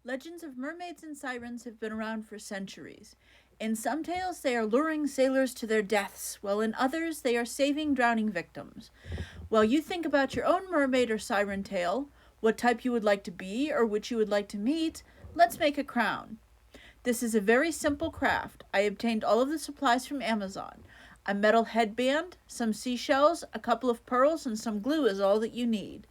Legends of mermaids and sirens have been around for centuries. In some tales, they are luring sailors to their deaths, while in others, they are saving drowning victims. While you think about your own mermaid or siren tale, what type you would like to be or which you would like to meet, let's make a crown. This is a very simple craft. I obtained all of the supplies from Amazon. A metal headband, some seashells, a couple of pearls, and some glue is all that you need.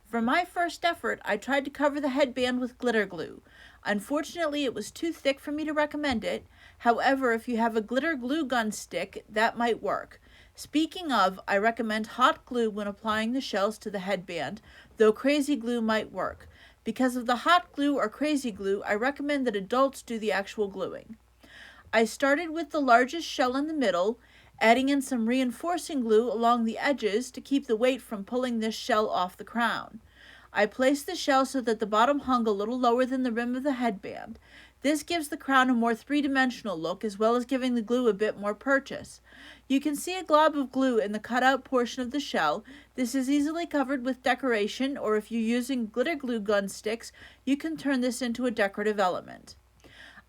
For my first effort, I tried to cover the headband with glitter glue. Unfortunately, it was too thick for me to recommend it. However, if you have a glitter glue gun stick, that might work. Speaking of, I recommend hot glue when applying the shells to the headband, though crazy glue might work. Because of the hot glue or crazy glue, I recommend that adults do the actual gluing. I started with the largest shell in the middle, adding in some reinforcing glue along the edges to keep the weight from pulling this shell off the crown. I placed the shell so that the bottom hung a little lower than the rim of the headband. This gives the crown a more three-dimensional look, as well as giving the glue a bit more purchase. You can see a glob of glue in the cutout portion of the shell. This is easily covered with decoration, or if you're using glitter glue gun sticks, you can turn this into a decorative element.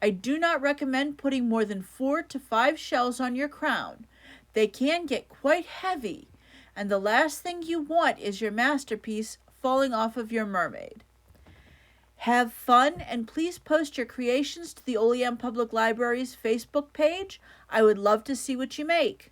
I do not recommend putting more than 4 to 5 shells on your crown. They can get quite heavy, and the last thing you want is your masterpiece falling off of your mermaid. Have fun, and please post your creations to the Olean Public Library's Facebook page. I would love to see what you make.